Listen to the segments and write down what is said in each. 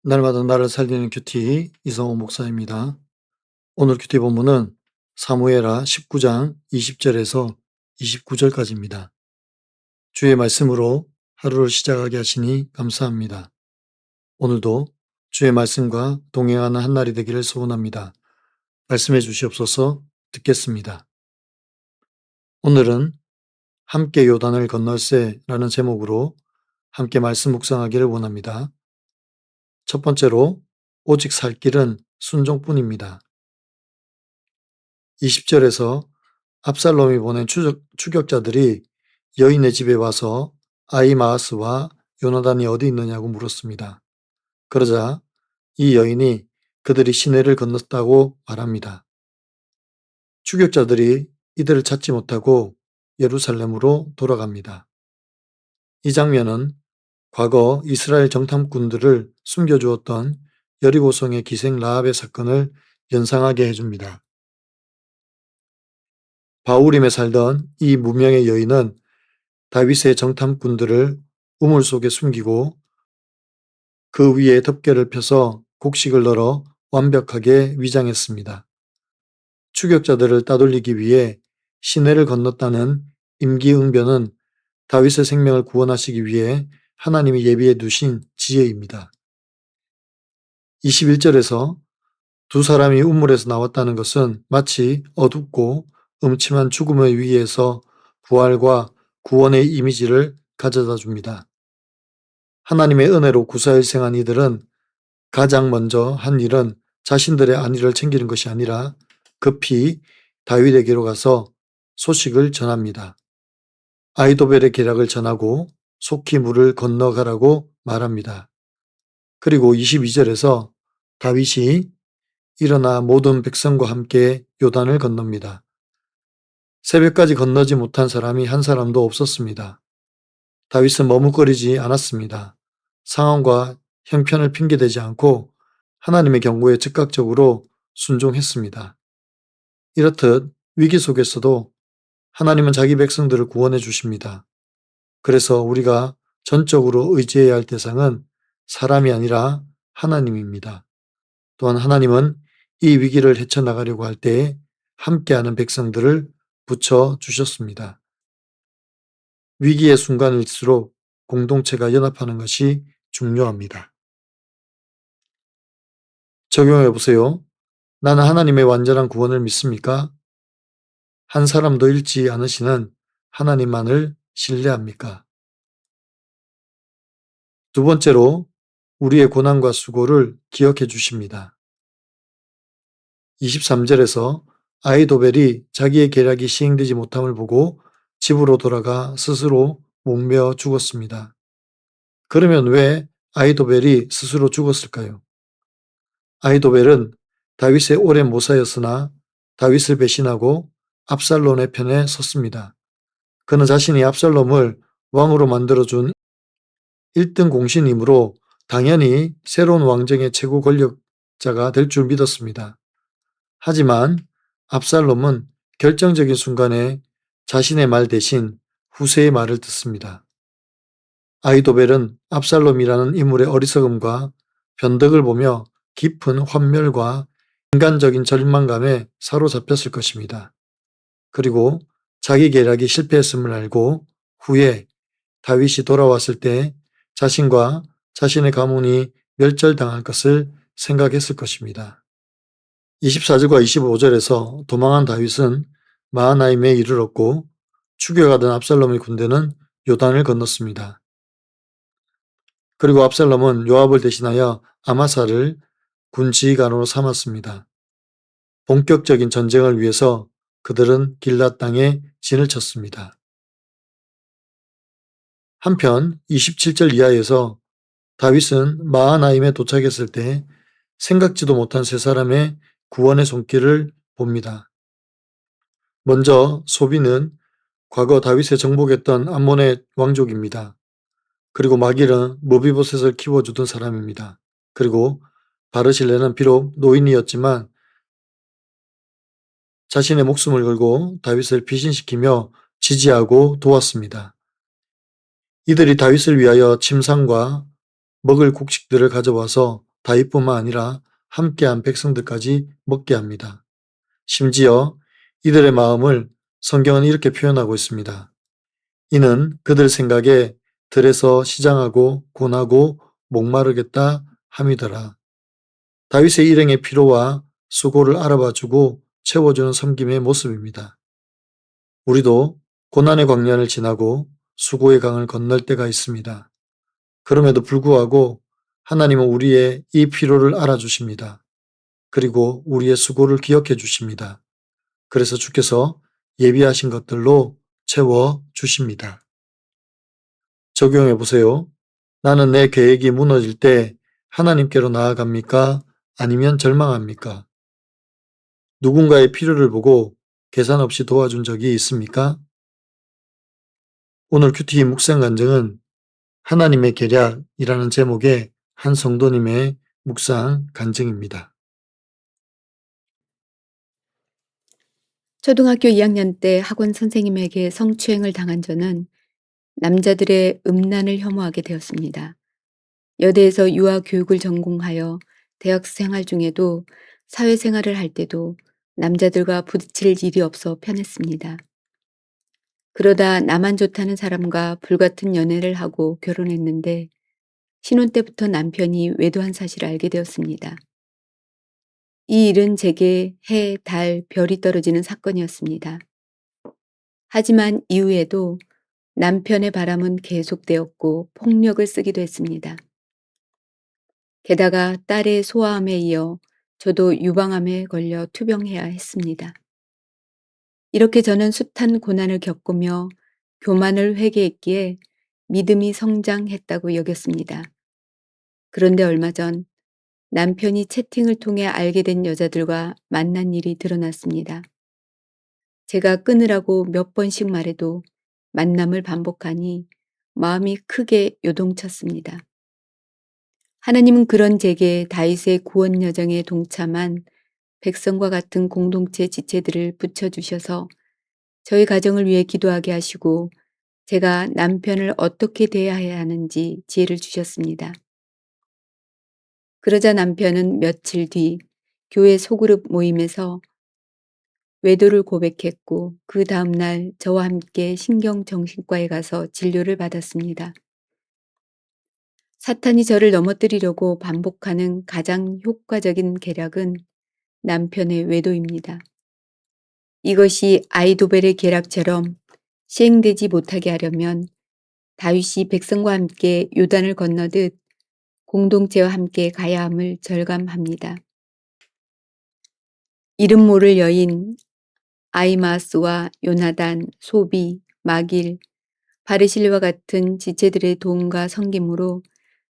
날마다 나를 살리는 큐티 이성호 목사입니다. 오늘 큐티 본문은 사무엘하 19장 20절에서 29절까지입니다. 주의 말씀으로 하루를 시작하게 하시니 감사합니다. 오늘도 주의 말씀과 동행하는 한 날이 되기를 소원합니다. 말씀해 주시옵소서. 듣겠습니다. 오늘은 함께 요단을 건널세라는 제목으로 함께 말씀 묵상하기를 원합니다. 첫 번째로 오직 살 길은 순종뿐입니다. 20절에서 압살롬이 보낸 추격자들이 여인의 집에 와서 아히마아스와 요나단이 어디 있느냐고 물었습니다. 그러자 이 여인이 그들이 시내를 건넜다고 말합니다. 추격자들이 이들을 찾지 못하고 예루살렘으로 돌아갑니다. 이 장면은 과거 이스라엘 정탐꾼들을 숨겨주었던 여리고성의 기생 라합의 사건을 연상하게 해줍니다. 바후림에 살던 이 무명의 여인은 다윗의 정탐꾼들을 우물 속에 숨기고 그 위에 덮개를 펴서 곡식을 널어 완벽하게 위장했습니다. 추격자들을 따돌리기 위해 시내를 건넜다는 임기응변은 다윗의 생명을 구원하시기 위해 하나님이 예비해 두신 지혜입니다. 21절에서 두 사람이 우물에서 나왔다는 것은 마치 어둡고 음침한 죽음의 위기에서 부활과 구원의 이미지를 가져다 줍니다. 하나님의 은혜로 구사일생한 이들은 가장 먼저 한 일은 자신들의 안위를 챙기는 것이 아니라 급히 다윗에게로 가서 소식을 전합니다. 아히도벨의 계략을 전하고 속히 물을 건너가라고 말합니다. 그리고 22절에서 다윗이 일어나 모든 백성과 함께 요단을 건넙니다. 새벽까지 건너지 못한 사람이 한 사람도 없었습니다. 다윗은 머뭇거리지 않았습니다. 상황과 형편을 핑계대지 않고 하나님의 경고에 즉각적으로 순종했습니다. 이렇듯 위기 속에서도 하나님은 자기 백성들을 구원해 주십니다. 그래서 우리가 전적으로 의지해야 할 대상은 사람이 아니라 하나님입니다. 또한 하나님은 이 위기를 헤쳐나가려고 할 때에 함께하는 백성들을 붙여주셨습니다. 위기의 순간일수록 공동체가 연합하는 것이 중요합니다. 적용해 보세요. 나는 하나님의 완전한 구원을 믿습니까? 한 사람도 잃지 않으시는 하나님만을 신뢰합니까? 두 번째로 우리의 고난과 수고를 기억해 주십니다. 23절에서 아히도벨이 자기의 계략이 시행되지 못함을 보고 집으로 돌아가 스스로 목매어 죽었습니다. 그러면 왜 아히도벨이 스스로 죽었을까요? 아히도벨은 다윗의 오랜 모사였으나 다윗을 배신하고 압살롬의 편에 섰습니다. 그는 자신이 압살롬을 왕으로 만들어준 1등 공신이므로 당연히 새로운 왕정의 최고 권력자가 될 줄 믿었습니다. 하지만 압살롬은 결정적인 순간에 자신의 말 대신 후세의 말을 듣습니다. 아히도벨은 압살롬이라는 인물의 어리석음과 변덕을 보며 깊은 환멸과 인간적인 절망감에 사로잡혔을 것입니다. 그리고 자기 계략이 실패했음을 알고 후에 다윗이 돌아왔을 때 자신과 자신의 가문이 멸절당할 것을 생각했을 것입니다. 24절과 25절에서 도망한 다윗은 마하나임에 이르렀고 추격하던 압살롬의 군대는 요단을 건넜습니다. 그리고 압살롬은 요압을 대신하여 아마사를 군 지휘관으로 삼았습니다. 본격적인 전쟁을 위해서 그들은 길랏 땅에 진을 쳤습니다. 한편 27절 이하에서 다윗은 마하나임에 도착했을 때 생각지도 못한 세 사람의 구원의 손길을 봅니다. 먼저 소비는 과거 다윗의 정복했던 암몬의 왕족입니다. 그리고 마길은 무비보셋을 키워주던 사람입니다. 그리고 바르실레는 비록 노인이었지만 자신의 목숨을 걸고 다윗을 피신시키며 지지하고 도왔습니다. 이들이 다윗을 위하여 침상과 먹을 곡식들을 가져와서 다윗뿐만 아니라 함께한 백성들까지 먹게 합니다. 심지어 이들의 마음을 성경은 이렇게 표현하고 있습니다. 이는 그들 생각에 들에서 시장하고 고나고 목마르겠다 함이더라. 다윗의 일행의 피로와 수고를 알아봐주고 채워주는 섬김의 모습입니다. 우리도 고난의 광야를 지나고 수고의 강을 건널 때가 있습니다. 그럼에도 불구하고 하나님은 우리의 이 피로를 알아주십니다. 그리고 우리의 수고를 기억해 주십니다. 그래서 주께서 예비하신 것들로 채워 주십니다. 적용해 보세요. 나는 내 계획이 무너질 때 하나님께로 나아갑니까? 아니면 절망합니까? 누군가의 필요를 보고 계산 없이 도와준 적이 있습니까? 오늘 큐티 묵상 간증은 하나님의 계략이라는 제목의 한 성도님의 묵상 간증입니다. 초등학교 2학년 때 학원 선생님에게 성추행을 당한 저는 남자들의 음란을 혐오하게 되었습니다. 여대에서 유아 교육을 전공하여 대학 생활 중에도 사회생활을 할 때도 남자들과 부딪힐 일이 없어 편했습니다. 그러다 나만 좋다는 사람과 불같은 연애를 하고 결혼했는데 신혼 때부터 남편이 외도한 사실을 알게 되었습니다. 이 일은 제게 해, 달, 별이 떨어지는 사건이었습니다. 하지만 이후에도 남편의 바람은 계속되었고 폭력을 쓰기도 했습니다. 게다가 딸의 소아암에 이어 저도 유방암에 걸려 투병해야 했습니다. 이렇게 저는 숱한 고난을 겪으며 교만을 회개했기에 믿음이 성장했다고 여겼습니다. 그런데 얼마 전 남편이 채팅을 통해 알게 된 여자들과 만난 일이 드러났습니다. 제가 끊으라고 몇 번씩 말해도 만남을 반복하니 마음이 크게 요동쳤습니다. 하나님은 그런 제게 다윗의 구원 여정에 동참한 백성과 같은 공동체 지체들을 붙여주셔서 저희 가정을 위해 기도하게 하시고 제가 남편을 어떻게 대해야 하는지 지혜를 주셨습니다. 그러자 남편은 며칠 뒤 교회 소그룹 모임에서 외도를 고백했고 그 다음날 저와 함께 신경정신과에 가서 진료를 받았습니다. 사탄이 저를 넘어뜨리려고 반복하는 가장 효과적인 계략은 남편의 외도입니다. 이것이 아이도벨의 계략처럼 시행되지 못하게 하려면 다윗이 백성과 함께 요단을 건너듯 공동체와 함께 가야 함을 절감합니다. 이름 모를 여인 아히마스와 요나단, 소비, 마길, 바르실과 같은 지체들의 도움과 섬김으로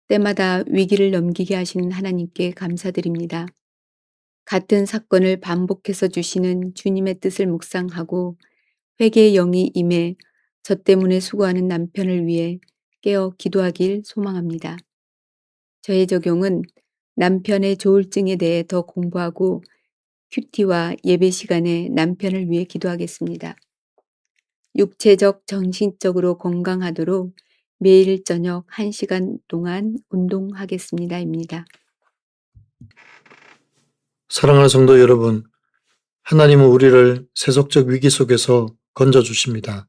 때마다 위기를 넘기게 하시는 하나님께 감사드립니다. 같은 사건을 반복해서 주시는 주님의 뜻을 묵상하고 회개의 영이 임해 저 때문에 수고하는 남편을 위해 깨어 기도하길 소망합니다. 저의 적용은 남편의 조울증에 대해 더 공부하고 큐티와 예배 시간에 남편을 위해 기도하겠습니다. 육체적, 정신적으로 건강하도록 매일 저녁 1시간 동안 운동하겠습니다.입니다. 사랑하는 성도 여러분, 하나님은 우리를 세속적 위기 속에서 건져주십니다.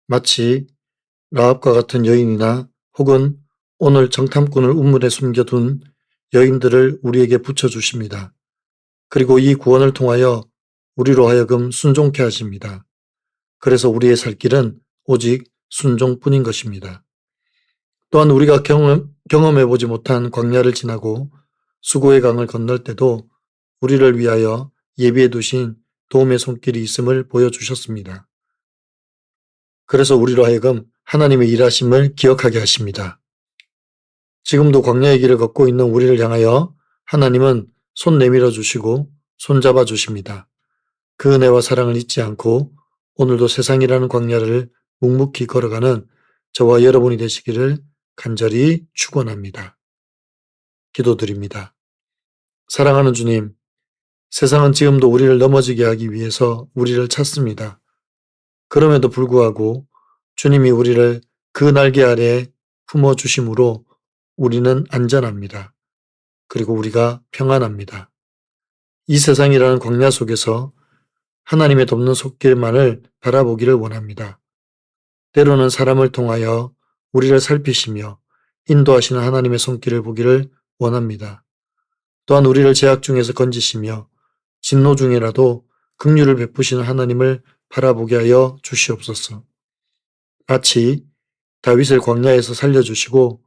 마치 라합과 같은 여인이나 혹은 오늘 정탐꾼을 우물에 숨겨둔 여인들을 우리에게 붙여주십니다. 그리고 이 구원을 통하여 우리로 하여금 순종케 하십니다. 그래서 우리의 살 길은 오직 순종뿐인 것입니다. 또한 우리가 경험해보지 못한 광야를 지나고 수고의 강을 건널 때도 우리를 위하여 예비해 두신 도움의 손길이 있음을 보여주셨습니다. 그래서 우리로 하여금 하나님의 일하심을 기억하게 하십니다. 지금도 광야의 길을 걷고 있는 우리를 향하여 하나님은 손 내밀어 주시고 손잡아 주십니다. 그 은혜와 사랑을 잊지 않고 오늘도 세상이라는 광야를 묵묵히 걸어가는 저와 여러분이 되시기를 간절히 축원합니다. 기도드립니다. 사랑하는 주님, 세상은 지금도 우리를 넘어지게 하기 위해서 우리를 찾습니다. 그럼에도 불구하고 주님이 우리를 그 날개 아래 품어주심으로 우리는 안전합니다. 그리고 우리가 평안합니다. 이 세상이라는 광야 속에서 하나님의 돕는 손길만을 바라보기를 원합니다. 때로는 사람을 통하여 우리를 살피시며 인도하시는 하나님의 손길을 보기를 원합니다. 또한 우리를 죄악 중에서 건지시며 진노 중이라도 긍휼을 베푸시는 하나님을 바라보게 하여 주시옵소서. 마치 다윗을 광야에서 살려주시고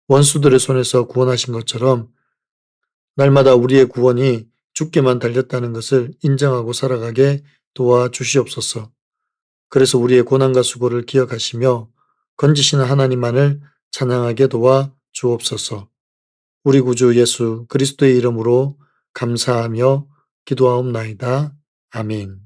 원수들의 손에서 구원하신 것처럼 날마다 우리의 구원이 주께만 달렸다는 것을 인정하고 살아가게 도와주시옵소서. 그래서 우리의 고난과 수고를 기억하시며 건지시는 하나님만을 찬양하게 도와 주옵소서. 우리 구주 예수 그리스도의 이름으로 감사하며 기도하옵나이다. 아멘.